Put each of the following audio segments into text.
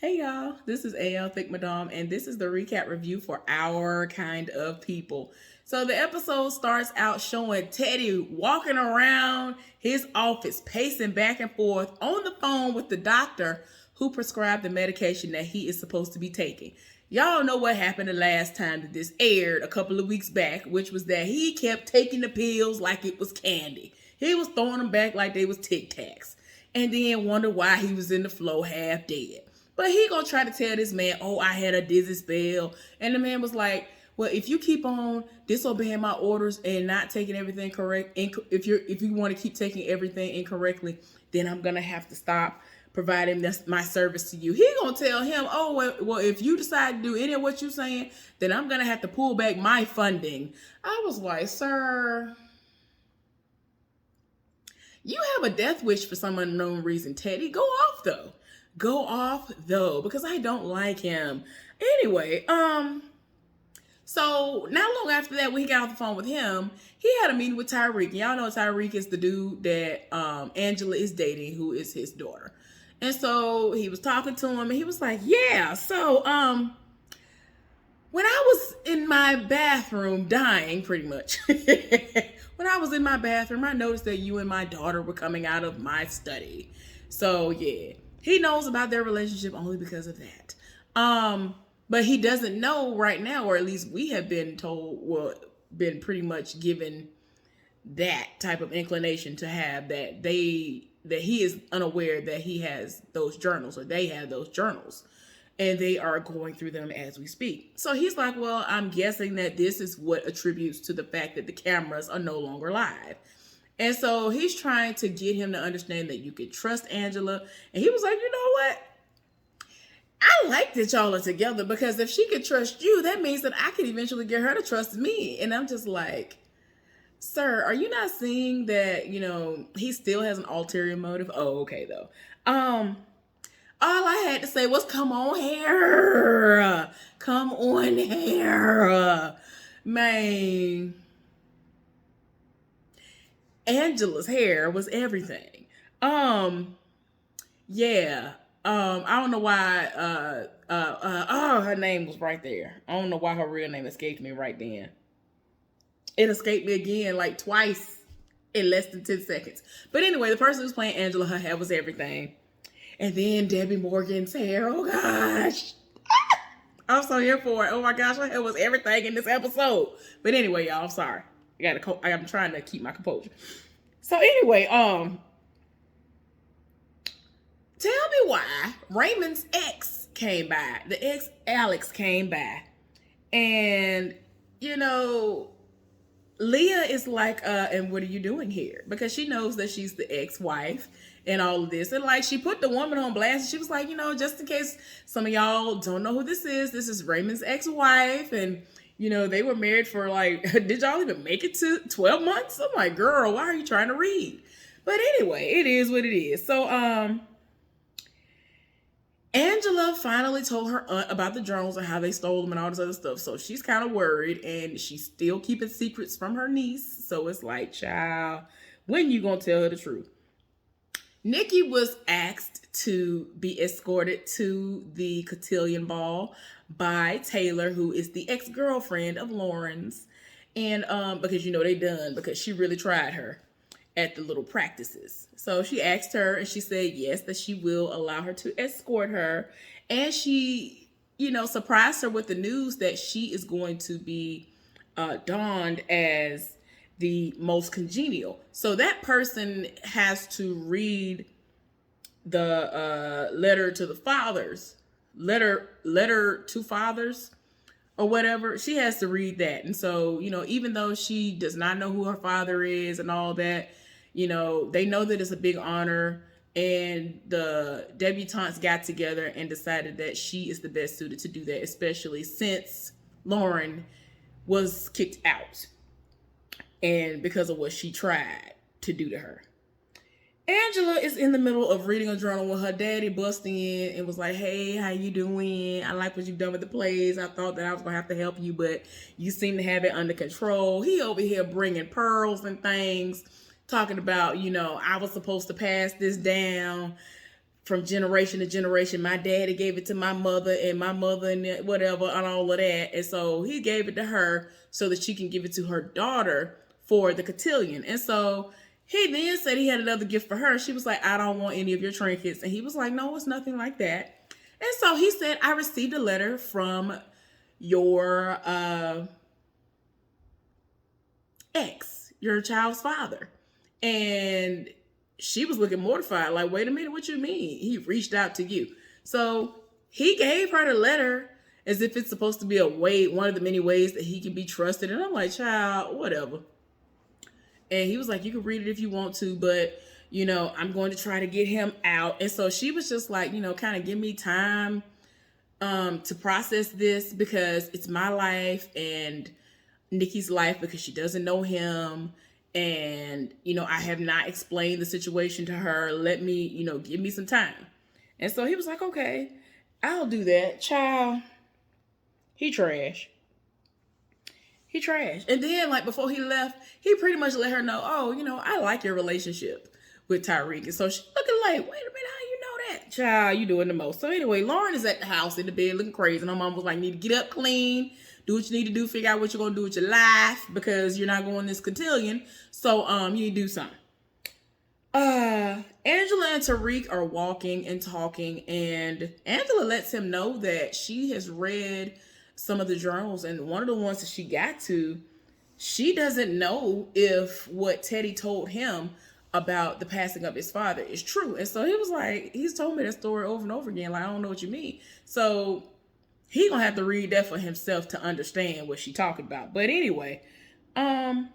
Hey y'all, this is AL Thick Madame, and this is the recap review for Our Kind of People. So the episode starts out showing Teddy walking around his office, pacing back and forth on the phone with the doctor who prescribed the medication that he is supposed to be taking. Y'all know what happened the last time that this aired a couple of weeks back, which was that he kept taking the pills like it was candy. He was throwing them back like they was Tic Tacs, and then wonder why he was in the floor half dead. But he gonna try to tell this man, oh, I had a dizzy spell. And the man was like, well, if you keep on disobeying my orders and not taking everything correct, if you want to keep taking everything incorrectly, then I'm gonna have to stop providing my service to you. He gonna tell him, oh, well, if you decide to do any of what you're saying, then I'm gonna have to pull back my funding. I was like, sir, you have a death wish for some unknown reason, Teddy. Go off though. Go off though, because I don't like him. Anyway, so not long after that, when he got off the phone with him, he had a meeting with Tyreek. And y'all know Tyreek is the dude that Angela is dating, who is his daughter. And so he was talking to him, and he was like, "Yeah, so when I was in my bathroom dying, pretty much, when I was in my bathroom, I noticed that you and my daughter were coming out of my study. So yeah, he knows about their relationship only because of that. But he doesn't know right now, or at least we have been told, well, been pretty much given that type of inclination to have that he is unaware that he has those journals, or they have those journals, and they are going through them as we speak. So he's like, well, I'm guessing that this is what attributes to the fact that the cameras are no longer live. And so he's trying to get him to understand that you can trust Angela. And he was like, you know what? I like that y'all are together, because if she could trust you, that means that I could eventually get her to trust me. And I'm just like, sir, are you not seeing that, he still has an ulterior motive? Oh, okay, though. All I had to say was, come on here. Come on here. Man, Angela's hair was everything. Yeah. I don't know why her name was right there. I don't know why her real name escaped me right then. It escaped me again like twice in less than 10 seconds. But anyway, the person who's playing Angela, her hair was everything. And then Debbie Morgan's hair. Oh gosh. I'm so here for it. Oh my gosh, her hair was everything in this episode. But anyway, y'all, I'm sorry. I'm trying to keep my composure. So anyway, tell me why Raymond's ex came by. The ex Alex came by. And, you know, Leah is like, and what are you doing here? Because she knows that she's the ex-wife and all of this. And like, she put the woman on blast, and she was like, just in case some of y'all don't know who this is Raymond's ex-wife. And, they were married for like, did y'all even make it to 12 months? I'm like, girl, why are you trying to read? But anyway, it is what it is. So, Angela finally told her aunt about the journals and how they stole them and all this other stuff. So she's kind of worried, and she's still keeping secrets from her niece. So it's like, child, when you gonna tell her the truth? Nikki was asked to be escorted to the cotillion ball by Taylor, who is the ex-girlfriend of Lauren's. And because they done, because she really tried her at the little practices. So she asked her, and she said yes, that she will allow her to escort her. And she, surprised her with the news that she is going to be donned as the most congenial. So that person has to read the letter to the fathers, letter to fathers, or whatever. She has to read that. And so, even though she does not know who her father is and all that, they know that it's a big honor. And the debutantes got together and decided that she is the best suited to do that, especially since Lauren was kicked out, and because of what she tried to do to her. Angela is in the middle of reading a journal when her daddy busted in and was like, hey, how you doing? I like what you've done with the plays. I thought that I was going to have to help you, but you seem to have it under control. He over here bringing pearls and things, talking about, I was supposed to pass this down from generation to generation. My daddy gave it to my mother and whatever and all of that. And so he gave it to her so that she can give it to her daughter for the cotillion. And so he then said he had another gift for her. She was like, I don't want any of your trinkets. And he was like, no, it's nothing like that. And so he said, I received a letter from your ex, your child's father. And she was looking mortified, like, wait a minute, what you mean? He reached out to you. So he gave her the letter as if it's supposed to be one of the many ways that he can be trusted. And I'm like, child, whatever. And he was like, you can read it if you want to, but, I'm going to try to get him out. And so she was just like, kind of give me time to process this, because it's my life and Nikki's life, because she doesn't know him. And, I have not explained the situation to her. Let me, give me some time. And so he was like, okay, I'll do that. Child, he trash. And then, like, before he left, he pretty much let her know, oh, I like your relationship with Tyreek. And so she's looking like, wait a minute, how you know that? Child, you doing the most. So anyway, Lauren is at the house in the bed looking crazy. And her mom was like, you need to get up, clean, do what you need to do, figure out what you're going to do with your life, because you're not going this cotillion. So you need to do something. Angela and Tyreek are walking and talking, and Angela lets him know that she has read some of the journals, and one of the ones that she got to, she doesn't know if what Teddy told him about the passing of his father is true. And so he was like, he's told me that story over and over again. Like, I don't know what you mean. So he gonna have to read that for himself to understand what she talking about. But anyway, then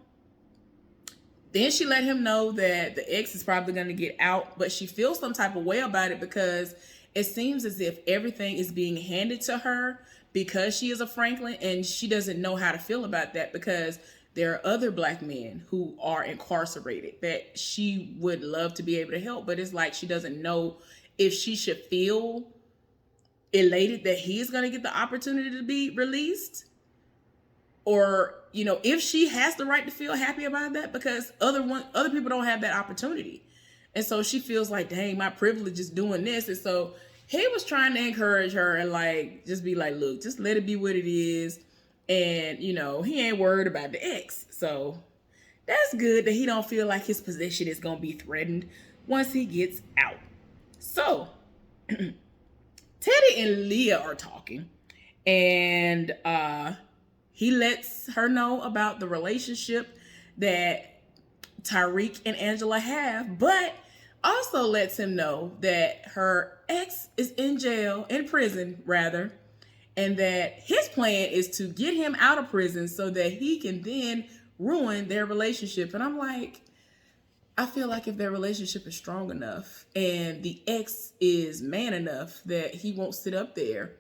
she let him know that the ex is probably gonna get out, but she feels some type of way about it, because it seems as if everything is being handed to her because she is a Franklin, and she doesn't know how to feel about that, because there are other Black men who are incarcerated that she would love to be able to help. But it's like she doesn't know if she should feel elated that he's going to get the opportunity to be released, or, if she has the right to feel happy about that, because other people don't have that opportunity. And so she feels like, dang, my privilege is doing this. And so he was trying to encourage her and like, just be like, look, just let it be what it is. And, he ain't worried about the ex. So that's good that he don't feel like his position is going to be threatened once he gets out. So Teddy and Leah are talking, and he lets her know about the relationship that Tyreek and Angela have, but also lets him know that her ex is in prison rather, and that his plan is to get him out of prison so that he can then ruin their relationship. And I'm like, I feel like if their relationship is strong enough and the ex is man enough, that he won't sit up there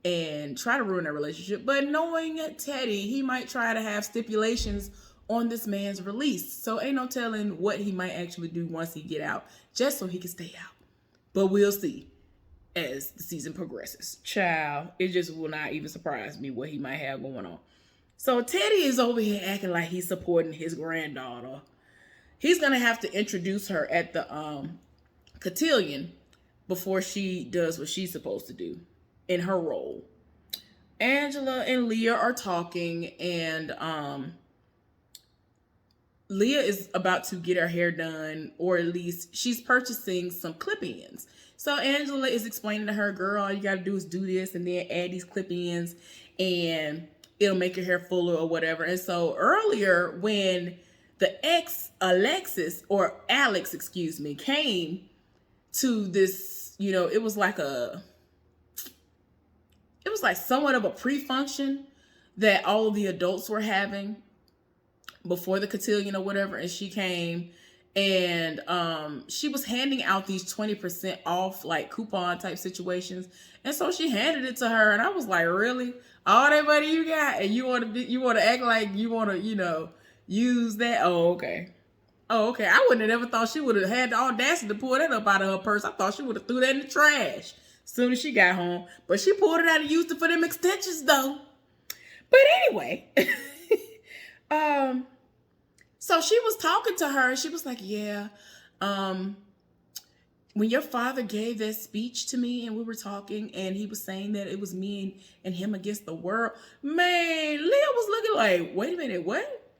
and try to ruin their relationship. But knowing Teddy, he might try to have stipulations on this man's release. So ain't no telling what he might actually do once he get out, just so he can stay out. But we'll see as the season progresses. Child, it just will not even surprise me what he might have going on. So Teddy is over here acting like he's supporting his granddaughter. He's going to have to introduce her at the cotillion before she does what she's supposed to do in her role. Angela and Leah are talking, and Leah is about to get her hair done, or at least she's purchasing some clip-ins. So Angela is explaining to her, girl, all you got to do is do this and then add these clip-ins and it'll make your hair fuller or whatever. And so earlier when the ex Alex, came to this, it was like somewhat of a pre-function that all of the adults were having before the cotillion or whatever. And she came and she was handing out these 20% off like coupon type situations. And so she handed it to her, and I was like, really? All that money you got, and you want to act like you want to, use that? Oh, okay. I wouldn't have ever thought she would have had the audacity to pull that up out of her purse. I thought she would have threw that in the trash as soon as she got home. But she pulled it out and used it for them extensions though. But anyway, so she was talking to her. She was like, yeah, when when your father gave that speech to me and we were talking and he was saying that it was me and him against the world, man, Leah was looking like, wait a minute, what?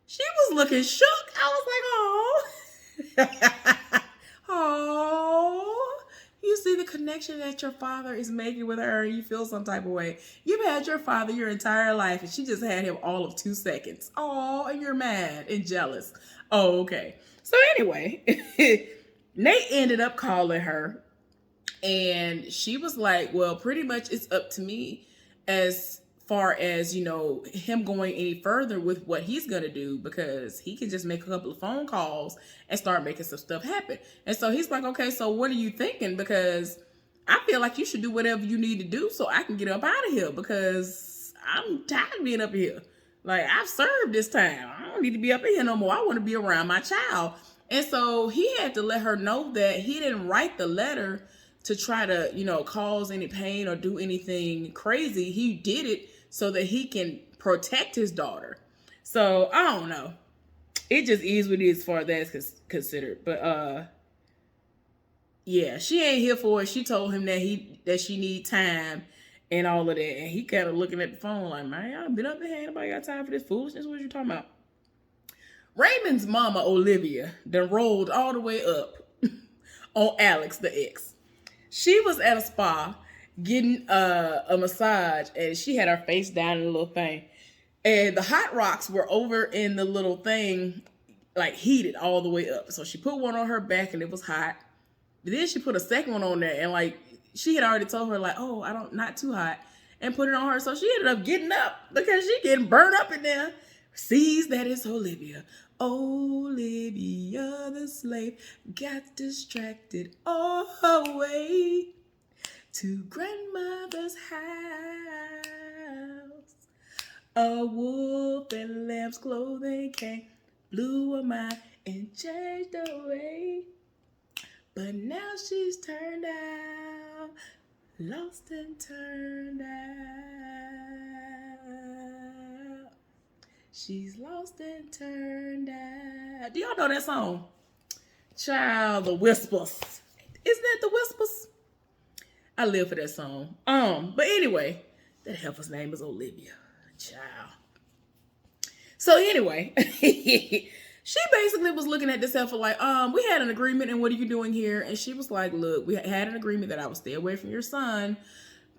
She was looking shook. I was like, oh. Oh. You see the connection that your father is making with her and you feel some type of way. You've had your father your entire life and she just had him all of 2 seconds. Oh, and you're mad and jealous. Oh, okay. So anyway, Nate ended up calling her and she was like, well, pretty much it's up to me as far as, you know, him going any further with what he's going to do, because he can just make a couple of phone calls and start making some stuff happen. And so he's like, okay, so what are you thinking? Because I feel like you should do whatever you need to do so I can get up out of here, because I'm tired of being up here. Like, I've served this time. I don't need to be up in here no more. I want to be around my child. And so he had to let her know that he didn't write the letter to try to, you know, cause any pain or do anything crazy. He did it so that he can protect his daughter. So I don't know. It just is what it is as far as that's considered. But yeah, she ain't here for it. She told him that she need time and all of that. And he kind of looking at the phone like, man, I've been up there. Ain't nobody got time for this foolishness. What you talking about? Raymond's mama, Olivia, then rolled all the way up on Alex, the ex. She was at a spa getting a massage, and she had her face down in the little thing. And the hot rocks were over in the little thing, like heated all the way up. So she put one on her back, and it was hot. But then she put a second one on there, and like she had already told her, like, oh, not too hot, and put it on her. So she ended up getting up because she getting burned up in there. Sees that it's Olivia. Olivia the slave got distracted all her way to grandmother's house. A wolf in lamb's clothing came, blew her mind and changed her way. But now she's turned out, lost and turned out. She's lost and turned out. Do y'all know that song? Child, the Whispers. Isn't that the Whispers? I live for that song. But anyway, that heifer's name is Olivia. Child. So anyway, she basically was looking at this heifer like, we had an agreement and what are you doing here? And she was like, look, we had an agreement that I would stay away from your son.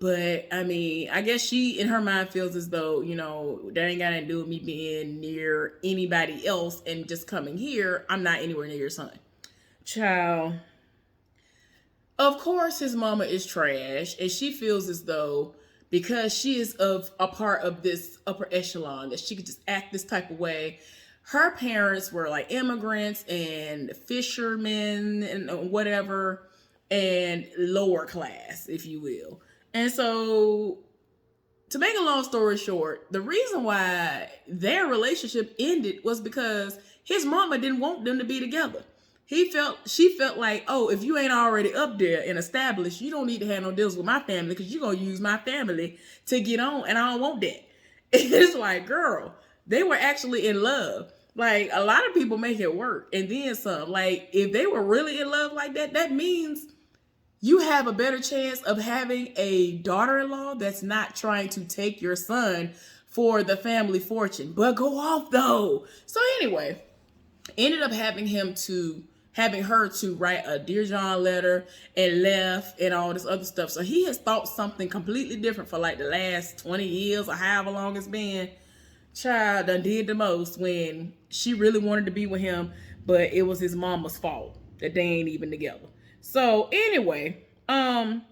But I mean, I guess she in her mind feels as though, you know, that ain't got nothing to do with me being near anybody else and just coming here. I'm not anywhere near your son. Child. Of course, his mama is trash, and she feels as though because she is of a part of this upper echelon that she could just act this type of way. Her parents were like immigrants and fishermen and whatever, and lower class, if you will. And so, to make a long story short, the reason why their relationship ended was because his mama didn't want them to be together. She felt like, oh, if you ain't already up there and established, you don't need to have no deals with my family because you're going to use my family to get on, and I don't want that. It's like, girl, they were actually in love. Like, a lot of people make it work, and then some. Like, if they were really in love like that, that means you have a better chance of having a daughter-in-law that's not trying to take your son for the family fortune. But go off, though. So anyway, ended up having her to write a Dear John letter and left and all this other stuff. So he has thought something completely different for like the last 20 years or however long it's been. Child done did the most when she really wanted to be with him, but it was his mama's fault that they ain't even together. So anyway, Lauren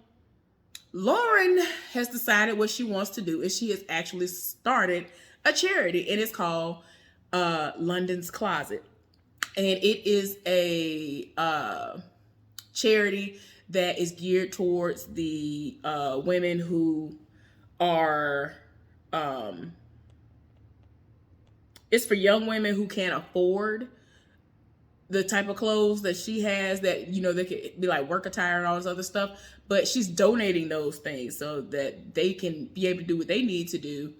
has decided what she wants to do, and she has actually started a charity, and it's called London's Closet. And it is a charity that is geared towards the women who are, it's for young women who can't afford the type of clothes that she has that, you know, they could be like work attire and all this other stuff. But she's donating those things so that they can be able to do what they need to do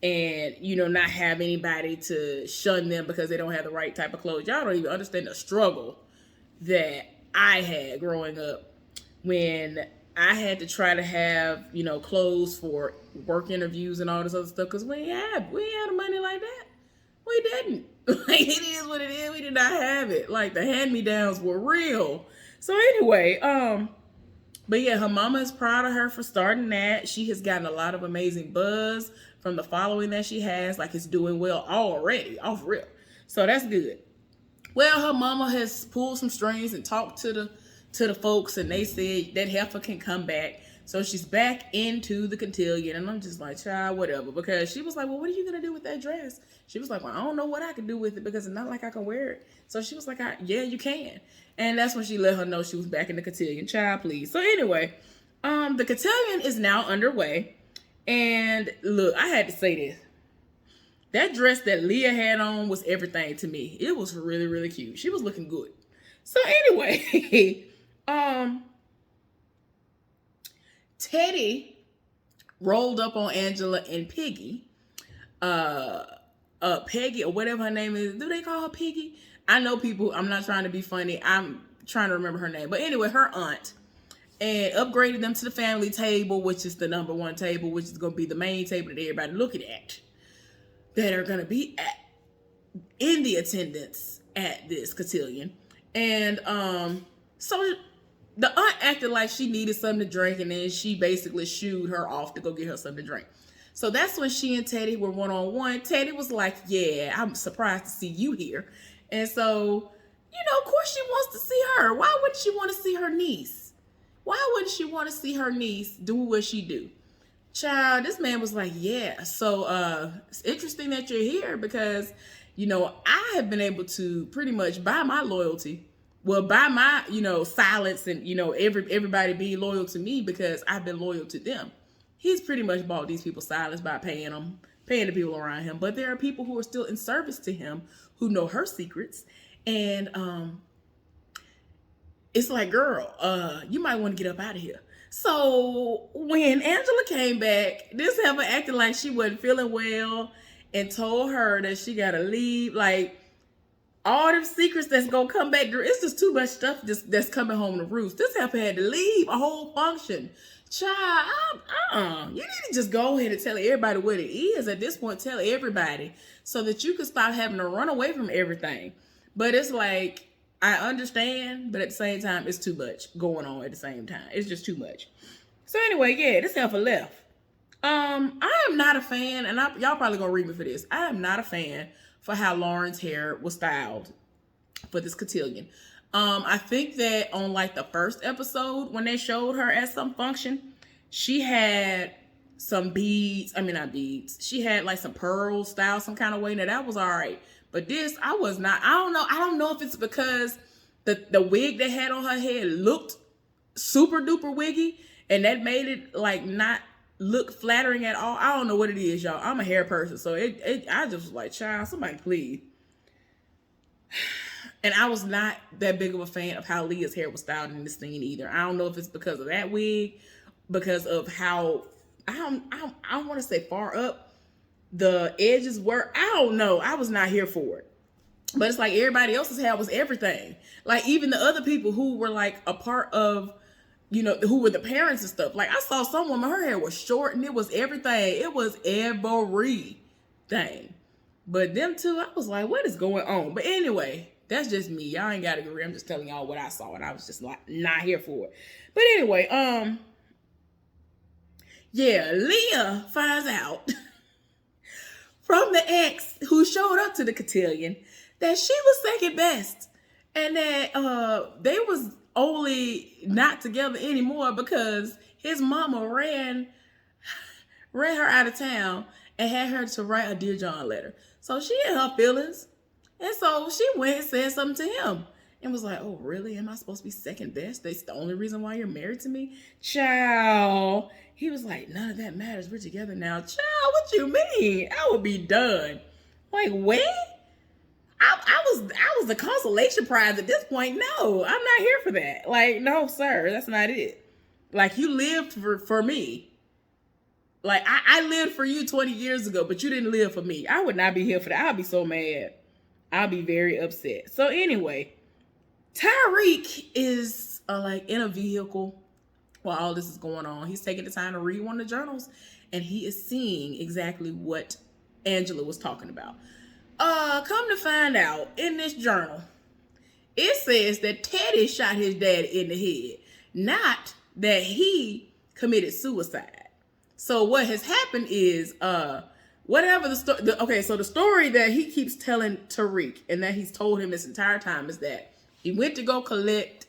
and, you know, not have anybody to shun them because they don't have the right type of clothes. Y'all don't even understand the struggle that I had growing up when I had to try to have, clothes for work interviews and all this other stuff because we ain't had the money like that. We didn't. Like, it is what it is. We did not have it. Like, the hand-me-downs were real. So anyway, but yeah, her mama is proud of her for starting that. She has gotten a lot of amazing buzz from the following that she has. Like, it's doing well already, off rip. So that's good. Well, her mama has pulled some strings and talked to the folks, and they said that heifer can come back. So she's back into the cotillion, and I'm just like, child, whatever. Because she was like, well, what are you gonna do with that dress? She was like, well, I don't know what I can do with it because it's not like I can wear it. So she was like, yeah, you can. And that's when she let her know she was back in the cotillion. Child, please. So anyway, the cotillion is now underway. And look, I had to say this. That dress that Leah had on was everything to me. It was really, really cute. She was looking good. So anyway, Teddy rolled up on Angela and Piggy. Peggy or whatever her name is. Do they call her Piggy? I know people, I'm not trying to be funny. I'm trying to remember her name. But anyway, her aunt. And upgraded them to the family table, which is the number one table, which is going to be the main table that everybody looking at. That are going to be in the attendance at this cotillion. And so the aunt acted like she needed something to drink, and then she basically shooed her off to go get her something to drink. So that's when she and Teddy were one-on-one. Teddy was like, yeah, I'm surprised to see you here. And so, of course she wants to see her. Why wouldn't she want to see her niece? Why wouldn't she want to see her niece do what she do? Child, this man was like, yeah. So it's interesting that you're here because, I have been able to pretty much buy my loyalty. Well, buy my, silence and, everybody being loyal to me because I've been loyal to them. He's pretty much bought these people silence by paying the people around him. But there are people who are still in service to him who know her secrets. And it's like, girl, you might want to get up out of here. So when Angela came back, this heifer acted like she wasn't feeling well and told her that she got to leave. Like, all them secrets that's going to come back. It's just too much stuff that's coming home to roost. This heifer had to leave a whole function. Child, you need to just go ahead and tell everybody what it is. At this point, tell everybody so that you can stop having to run away from everything. But it's like, I understand, but at the same time, it's too much going on at the same time. It's just too much. So anyway, yeah, this heifer left. I am not a fan, and y'all probably gonna read me for this. I am not a fan for how Lauren's hair was styled for this cotillion. I think that on like the first episode when they showed her at some function, she had some beads. I mean, not beads. She had like some pearls styled some kind of way. Now that was all right. But this, I was not. I don't know if it's because the wig they had on her head looked super duper wiggy, and that made it like not look flattering at all. I don't know what it is, y'all. I'm a hair person, so I just was like, child, somebody please. And I was not that big of a fan of how Leah's hair was styled in this scene either. I don't know if it's because of that wig, because of how I don't want to say far up the edges were. I don't know. I was not here for it. But it's like everybody else's hair was everything. Like even the other people who were like a part of, who were the parents and stuff. Like I saw some woman, her hair was short and it was everything. It was everything. But them two, I was like, what is going on? But anyway, that's just me. Y'all ain't got to agree. I'm just telling y'all what I saw, and I was just like not here for it. But anyway, yeah, Leah finds out from the ex who showed up to the cotillion that she was second best, and that they was only not together anymore because his mama ran her out of town and had her to write a Dear John letter. So she had her feelings. And so she went and said something to him and was like, oh, really? Am I supposed to be second best? That's the only reason why you're married to me? Child. He was like, none of that matters. We're together now. Child, what you mean? I would be done. Like, when? I was the consolation prize at this point. No, I'm not here for that. Like, no, sir. That's not it. Like, you lived for me. Like, I lived for you 20 years ago, but you didn't live for me. I would not be here for that. I'd be so mad. I'll be very upset. So anyway, Tyreek is like in a vehicle while all this is going on. He's taking the time to read one of the journals, and he is seeing exactly what Angela was talking about. Come to find out, in this journal, it says that Teddy shot his dad in the head, not that he committed suicide. So what has happened is, whatever the story. Okay, so the story that he keeps telling Tariq, and that he's told him this entire time, is that he went to go collect,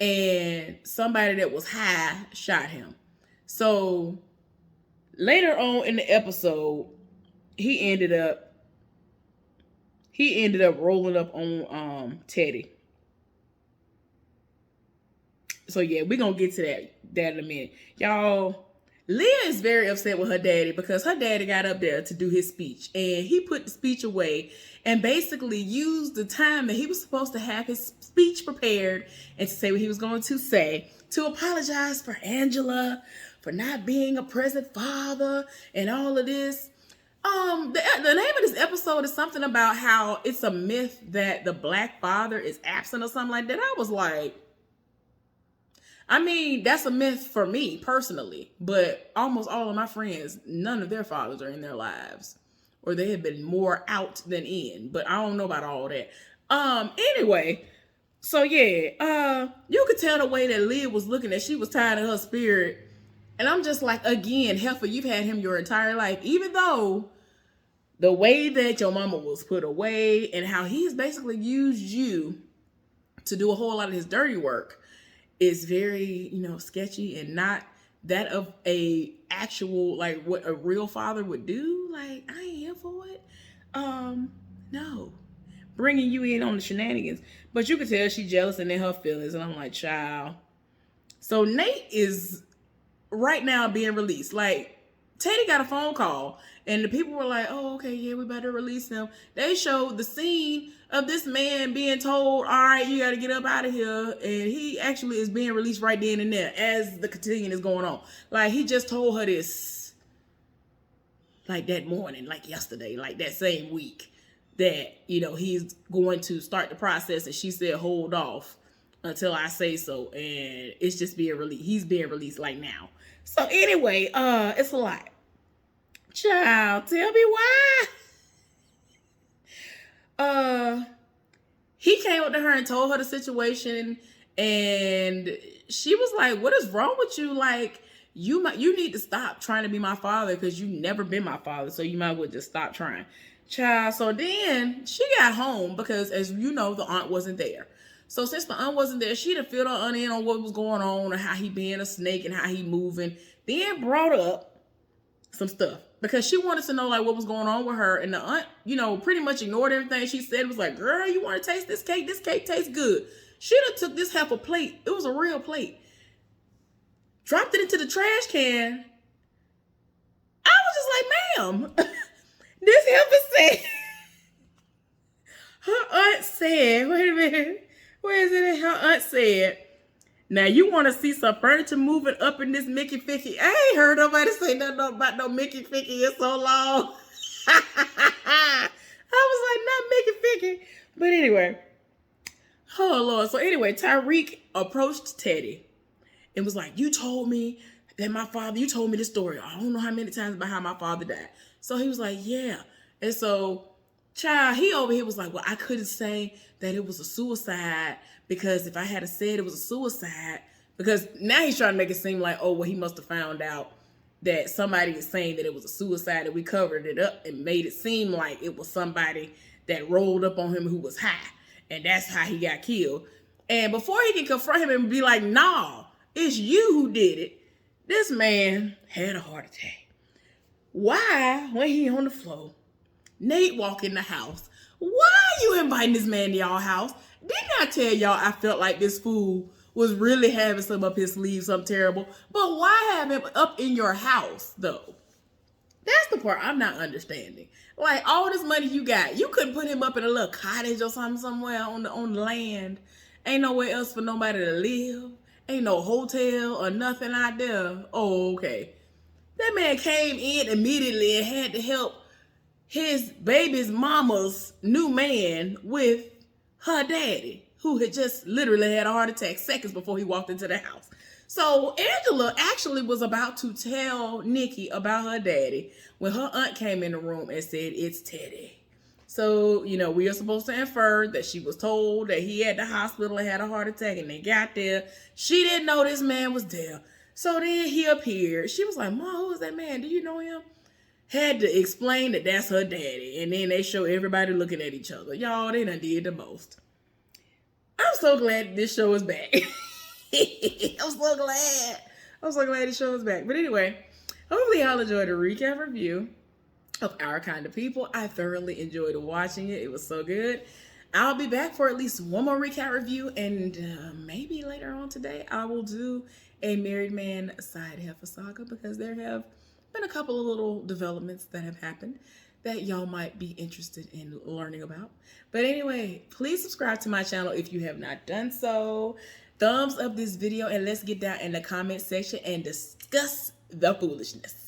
and somebody that was high shot him. So later on in the episode, he ended up rolling up on Teddy. So yeah, we're gonna get to that in a minute. Y'all, Leah is very upset with her daddy because her daddy got up there to do his speech, and he put the speech away and basically used the time that he was supposed to have his speech prepared and to say what he was going to say to apologize for Angela, for not being a present father and all of this. The name of this episode is something about how it's a myth that the black father is absent or something like that. I was like, I mean, that's a myth for me personally, but almost all of my friends, none of their fathers are in their lives, or they have been more out than in, but I don't know about all that. Anyway, so yeah, you could tell the way that Leah was looking, that she was tired of her spirit. And I'm just like, again, Heifer, you've had him your entire life, even though the way that your mama was put away and how he's basically used you to do a whole lot of his dirty work is very, sketchy and not that of a actual, like, what a real father would do. Like, I ain't here for it. No. Bringing you in on the shenanigans. But you could tell she's jealous and in her feelings. And I'm like, child. So Nate is right now being released. Like, Teddy got a phone call and the people were like, oh, okay, yeah, we better release him. They showed the scene of this man being told, all right, you got to get up out of here. And he actually is being released right then and there as the cotillion is going on. Like, he just told her this, like, that morning, like yesterday, like that same week, that, he's going to start the process. And she said, hold off until I say so. And it's just being released. He's being released like now. So anyway, it's a lot. Child, tell me why. He came up to her and told her the situation, and she was like, what is wrong with you? Like, you need to stop trying to be my father because you've never been my father, so you might as well just stop trying. Child, so then she got home because, as you know, the aunt wasn't there. So since the aunt wasn't there, she'd have filled her aunt in on what was going on and how he being a snake and how he moving. Then brought up some stuff because she wanted to know, like, what was going on with her. And the aunt, pretty much ignored everything she said. It was like, girl, you want to taste this cake? This cake tastes good. She'd have took this half a plate. It was a real plate. Dropped it into the trash can. I was just like, ma'am, this heifer said, her aunt said, wait a minute. Where is it? Her aunt said, now you want to see some furniture moving up in this Mickey Ficky. I ain't heard nobody say nothing about no Mickey Ficky in so long. I was like, not Mickey Ficky. But anyway. Oh, Lord. So anyway, Tyreek approached Teddy and was like, you told me you told me this story. I don't know how many times about how my father died. So he was like, yeah. And so, child, he over here was like, well, I couldn't say that it was a suicide because if I had said it was a suicide, because now he's trying to make it seem like, oh, well, he must have found out that somebody is saying that it was a suicide, and we covered it up and made it seem like it was somebody that rolled up on him who was high, and that's how he got killed. And before he can confront him and be like, nah, it's you who did it, this man had a heart attack. Why, when he on the floor, Nate walk in the house, why are you inviting this man to y'all house? Didn't I tell y'all I felt like this fool was really having some up his sleeve, something terrible? But why have him up in your house, though? That's the part I'm not understanding. Like, all this money you got, you couldn't put him up in a little cottage or something somewhere on the land. Ain't nowhere else for nobody to live. Ain't no hotel or nothing out there. Oh, okay. That man came in immediately and had to help his baby's mama's new man with her daddy. who had just literally had a heart attack seconds before he walked into the house. So Angela actually was about to tell Nikki about her daddy when her aunt came in the room and said, "It's Teddy." So, we are supposed to infer that she was told that he at the hospital and had a heart attack, and they got there. She didn't know this man was there. So then he appeared. She was like, "Mom, who is that man? Do you know him?" Had to explain that that's her daddy. And then they show everybody looking at each other. Y'all, they done did the most. I'm so glad this show is back. I'm so glad this show is back. But anyway, hopefully y'all enjoyed the recap review of Our Kind of People. I thoroughly enjoyed watching it. It was so good. I'll be back for at least one more recap review, and maybe later on today I will do a Married Man side heifer saga, because there have been a couple of little developments that have happened that y'all might be interested in learning about. But anyway, please subscribe to my channel if you have not done so. Thumbs up this video, and let's get down in the comment section and discuss the foolishness.